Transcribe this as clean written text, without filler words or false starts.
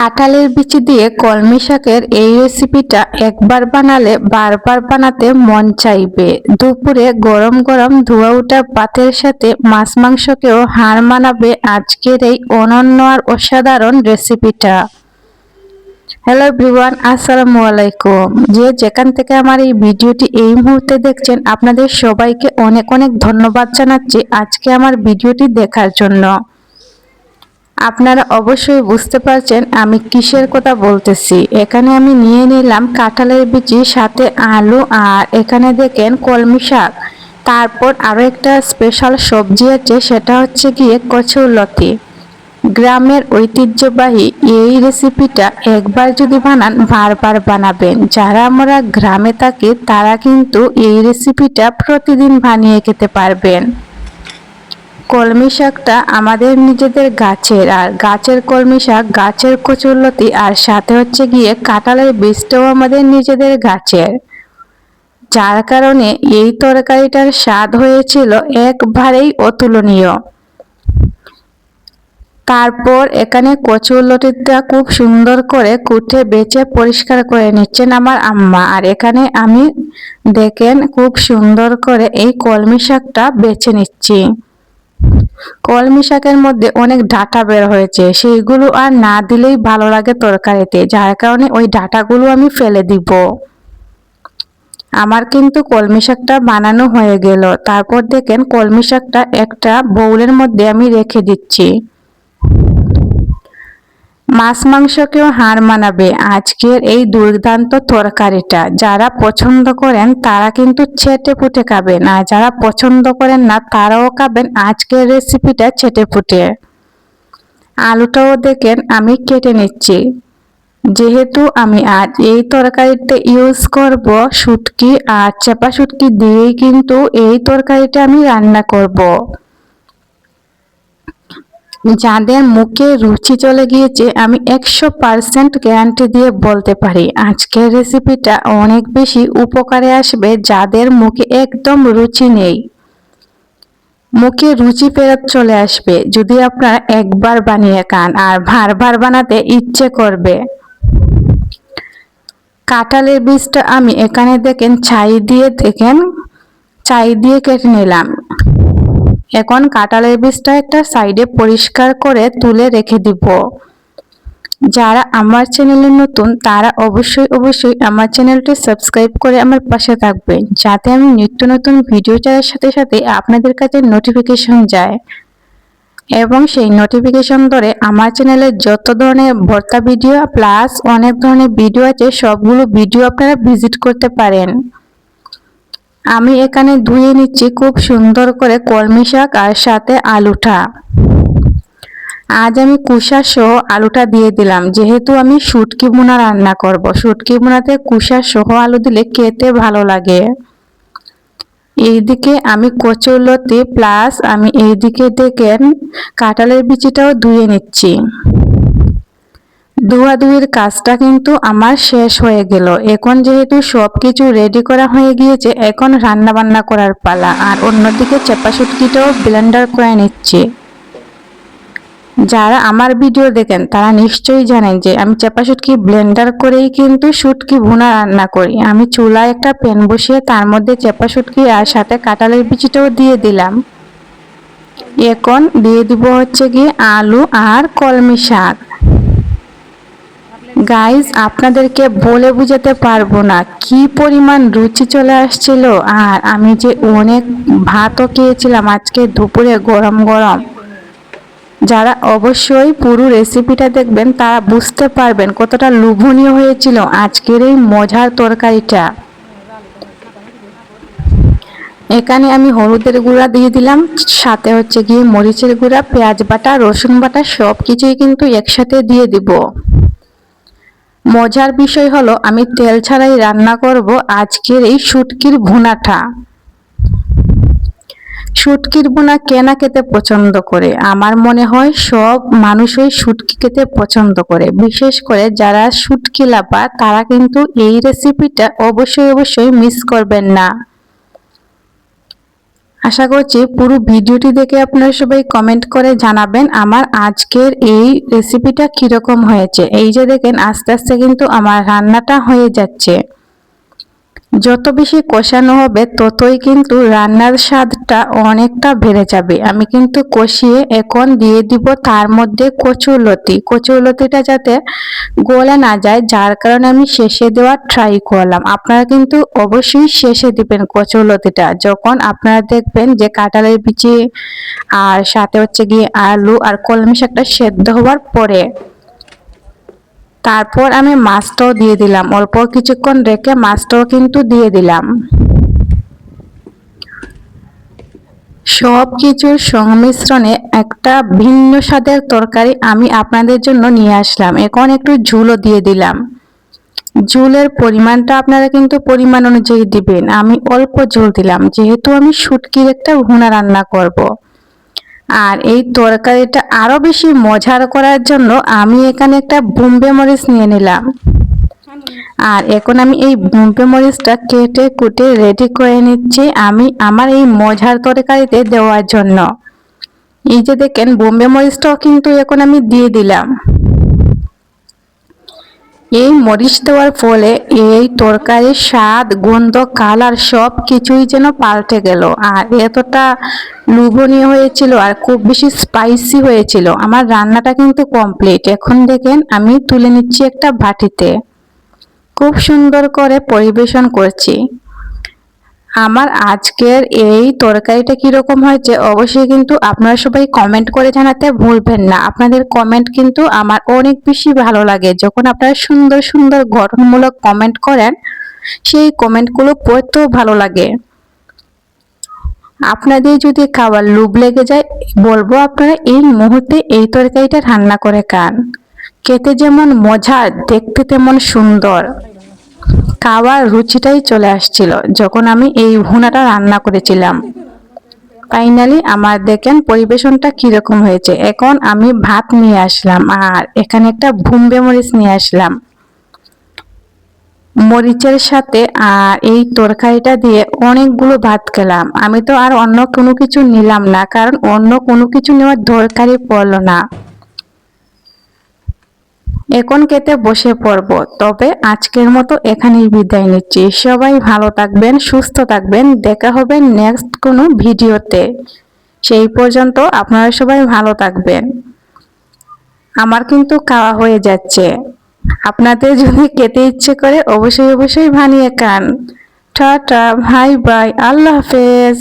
কাঁঠালের বিচি দিয়ে কলমি শাকের এই রেসিপিটা একবার বানালে বারবার বানাতে মন চাইবে। দুপুরে গরম গরম ধোয়া ওঠা ভাতের সাথে মাছ মাংসকেও হার মানাবে আজকের এই অনন্য আর অসাধারণ রেসিপিটা। হ্যালো এভরিওয়ান, আসসালামু আলাইকুম। যে যেখান থেকে আমার এই ভিডিওটি এই মুহূর্তে দেখছেন আপনাদের সবাইকে অনেক অনেক ধন্যবাদ জানাচ্ছি আজকে আমার ভিডিওটি দেখার জন্য। আপনারা অবশ্যই বুঝতে পারছেন আমি কিসের কথা বলতেছি। এখানে আমি নিয়ে নিলাম কাঁঠালের বিচি, সাথে আলু, আর এখানে দেখেন কলমি শাক। তারপর আরও একটা স্পেশাল সবজি আছে, সেটা হচ্ছে গিয়ে কচুরলতি। গ্রামের ঐতিহ্যবাহী এই রেসিপিটা একবার যদি বানান বারবার বানাবেন। যারা আমরা গ্রামে থাকি তারা কিন্তু এই রেসিপিটা প্রতিদিন বানিয়ে খেতে পারবেন। কলমি শাকটা আমাদের নিজেদের গাছের, আর গাছের কলমি শাক, গাছের কচুরলতি, আর সাথে হচ্ছে গিয়ে কাঁঠালের বীজটাও আমাদের নিজেদের গাছের। যার কারণে এই তরকারিটার স্বাদ হয়েছিল একবারেই অতুলনীয়। তারপর এখানে কচুরলতিটা খুব সুন্দর করে কুটে বেছে পরিষ্কার করে নিচ্ছেন আমার আম্মা। আর এখানে আমি দেখেন খুব সুন্দর করে এই কলমি শাকটা বেছে নিচ্ছি। কলমি শাকের মধ্যে অনেক ডাঁটা বের হয়েছে, সেইগুলো আর না দিলেই ভালো লাগে তরকারিতে, যার কারণে ওই ডাঁটাগুলো আমি ফেলে দিব। আমার কিন্তু কলমি শাকটা বানানো হয়ে গেল। তারপর দেখেন কলমি শাকটা একটা বাউলের মধ্যে আমি রেখে দিচ্ছি। মাছ মাংসকেও হার মানাবে আজকের এই দুর্দান্ত তরকারিটা। যারা পছন্দ করেন তারা কিন্তু চেটেপুটে খাবেন, আর যারা পছন্দ করেন না তারাও খাবেন আজকের রেসিপিটা চেটেপুটে। আলুটাও দেখেন আমি কেটে নিচ্ছি, যেহেতু আমি আজ এই তরকারিতে ইউজ করব শুটকি, আর চাপা শুটকি দিয়েই কিন্তু এই তরকারিটা আমি রান্না করব। যাদের মুখে রুচি চলে গিয়েছে আমি 100% গ্যারান্টি দিয়ে বলতে পারি আজকের রেসিপিটা অনেক বেশি উপকারে আসবে। যাদের মুখে একদম রুচি নেই, মুখে রুচি ফেরত চলে আসবে যদি আপনারা একবার বানিয়ে খান, আর বারবার বানাতে ইচ্ছে করবে। কাঁঠালের বীজটা আমি এখানে দেখেন ছাই দিয়ে কেটে নিলাম। এখন কাঁঠালের বীজটা একটা সাইডে পরিষ্কার করে তুলে রেখে দিব। যারা আমার চ্যানেলে নতুন তারা অবশ্যই আমার চ্যানেলটি সাবস্ক্রাইব করে আমার পাশে থাকবেন, যাতে আমি নিত্য নতুন ভিডিও ছাড়ার সাথে সাথে আপনাদের কাছে নোটিফিকেশন যায়, এবং সেই নোটিফিকেশন ধরে আমার চ্যানেলে যত ধরনের ভর্তা ভিডিও প্লাস অনেক ধরনের ভিডিও আছে সবগুলো ভিডিও আপনারা ভিজিট করতে পারেন। আমি এখানে ধুয়ে নিচ্ছি খুব সুন্দর করে কলমি শাক আর সাথে আলুটা। আজ আমি কুসা সহ আলুটা দিয়ে দিলাম, যেহেতু আমি শুটকি ভুনা রান্না করব। শুটকি ভুনাতে কুসা সহ আলু দিলে খেতে ভালো লাগে। এইদিকে আমি কচুরলতি প্লাস আমি এইদিকে দেখেন কাঁঠালের বিচিটাও ধুয়ে নিচ্ছি। ধোয়াধুয়ির কাজটা কিন্তু আমার শেষ হয়ে গেল। এখন যেহেতু সবকিছু রেডি করা হয়ে গিয়েছে, এখন রান্না বান্না করার পালা। আর অন্যদিকে চাপা শুটকিটাও ব্লেন্ডার করে নিচ্ছি। যারা আমার ভিডিও দেখেন তারা নিশ্চয়ই জানেন যে আমি চাপা শুটকি ব্লেন্ডার করেই কিন্তু শুটকি ভুনা রান্না করি। আমি চুলায় একটা প্যান বসিয়ে তার মধ্যে চাপা শুটকি আর সাথে কাঁঠালের বিচিটাও দিয়ে দিলাম। এখন দিয়ে দিব হচ্ছে কি আলু আর কলমি শাক। গাইজ, আপনাদেরকে বলে বুঝাতে পারবো না কি পরিমাণ রুচি চলে আসছিল। আর আমি যে অনেক ভাতও খেয়েছিলাম আজকে দুপুরে গরম গরম। যারা অবশ্যই পুরো রেসিপিটা দেখবেন তারা বুঝতে পারবেন কতটা লোভনীয় হয়েছিল আজকের এই মজার তরকারিটা। এখানে আমি হলুদের গুঁড়া দিয়ে দিলাম, সাথে হচ্ছে গিয়ে মরিচের গুঁড়া, পেঁয়াজ বাটা, রসুন বাটা সব কিছুই কিন্তু একসাথে দিয়ে দিব। মজার বিষয় হলো আমি তেল ছাড়াই রান্না করব আজকের এই শুটকির ভুনাটা। শুটকির ভুনা কে না খেতে পছন্দ করে? আমার মনে হয় সব মানুষই শুটকি খেতে পছন্দ করে, বিশেষ করে যারা শুটকি লাভার তারা কিন্তু এই রেসিপিটা অবশ্যই মিস করবেন না। আশা করছি পুরো ভিডিওটি দেখে আপনারা সবাই কমেন্ট করে জানাবেন আমার আজকের এই রেসিপিটা কিরকম হয়েছে। এই যে দেখেন আস্তে আস্তে কিন্তু আমার রান্নাটা হয়ে যাচ্ছে। যত বেশি কষানো হবে ততই কিন্তু রান্নার স্বাদটা অনেকটা বেড়ে যাবে। আমি কিন্তু কষিয়ে এখন দিয়ে দিব তার মধ্যে কচুরলতিটা যাতে গলে না যায়, যার কারণে আমি শেষে দেওয়ার ট্রাই করলাম। আপনারা কিন্তু অবশ্যই শেষে দিবেন কচুরলতিটা, যখন আপনারা দেখবেন যে কাঁঠালের বিচি আর সাথে হচ্ছে গিয়ে আলু আর কলমি শাকটা সেদ্ধ হওয়ার পরে। তারপর আমি মাছটাও দিয়ে দিলাম, অল্প কিছুক্ষণ রেখে মাছটাও কিন্তু দিয়ে দিলাম। সব কিছুর সংমিশ্রণে একটা ভিন্ন স্বাদের তরকারি আমি আপনাদের জন্য নিয়ে আসলাম। এখন একটু ঝোলও দিয়ে দিলাম। ঝোলের পরিমাণটা আপনারা কিন্তু পরিমাণ অনুযায়ী দিবেন। আমি অল্প ঝোল দিলাম যেহেতু আমি শুটকির একটা ভুনা রান্না করব। আর এই তরকারিটা আরো বেশি মজার করার জন্য আমি এখানে একটা বোম্বে মরিচ নিয়ে নিলাম। আর এখন আমি এই বোম্বে মরিচটা কেটে কুটে রেডি করে নিচ্ছি আমি আমার এই মজার তরকারিতে দেওয়ার জন্য। এই যে দেখেন বোম্বে মরিচটাও কিন্তু এখন আমি দিয়ে দিলাম। এই মরিচ দেওয়ার ফলে এই তরকারির স্বাদ, গন্ধ, কালার সব কিছুই যেন পাল্টে গেল। আর এতটা লোভনীয় হয়েছিল আর খুব বেশি স্পাইসি হয়েছিল। আমার রান্নাটা কিন্তু কমপ্লিট। এখন দেখেন আমি তুলে নিচ্ছি একটা বাটিতে, খুব সুন্দর করে পরিবেশন করছি। আমার আজকের এই তরকারিটা কিরকম হয়েছে অবশ্যই কিন্তু আপনারা সবাই কমেন্ট করে জানাতে ভুলবেন না। আপনাদের কমেন্ট কিন্তু আমার অনেক বেশি ভালো লাগে। যখন আপনারা সুন্দর সুন্দর গঠনমূলক কমেন্ট করেন, সেই কমেন্টগুলো পড়তেও ভালো লাগে। আপনাদের যদি খাবার লোভ লেগে যায়, বলবো আপনারা এই মুহূর্তে এই তরকারিটা রান্না করে খান। খেতে যেমন মজা, দেখতে তেমন সুন্দর, খাওয়ার রুচিটাই চলে আসছিল যখন আমি এই ভুনাটা রান্না করেছিলাম। ফাইনালি আমার দেখেন পরিবেশনটা কিরকম হয়েছে। এখন আমি ভাত নিয়ে আসলাম আর এখানে একটা বোম্বে মরিচ নিয়ে আসলাম মরিচের সাথে, আর এই তরকারিটা দিয়ে অনেকগুলো ভাত খেলাম। আমি তো আর অন্য কোনো কিছু নিলাম না, কারণ অন্য কোনো কিছু নেওয়ার দরকারই পড়লো না। এখন খেতে বসে পড়ব। তবে আজকের মতো এখানেই বিদায় নিচ্ছি। সবাই ভালো থাকবেন, সুস্থ থাকবেন। দেখা হবে নেক্সট কোনো ভিডিওতে। সেই পর্যন্ত আপনারা সবাই ভালো থাকবেন। আমার কিন্তু খাওয়া হয়ে যাচ্ছে। আপনাদের যদি খেতে ইচ্ছে করে অবশ্যই অবশ্যই বানিয়ে খান। টাটা, বাই বাই, আল্লাহ হাফেজ।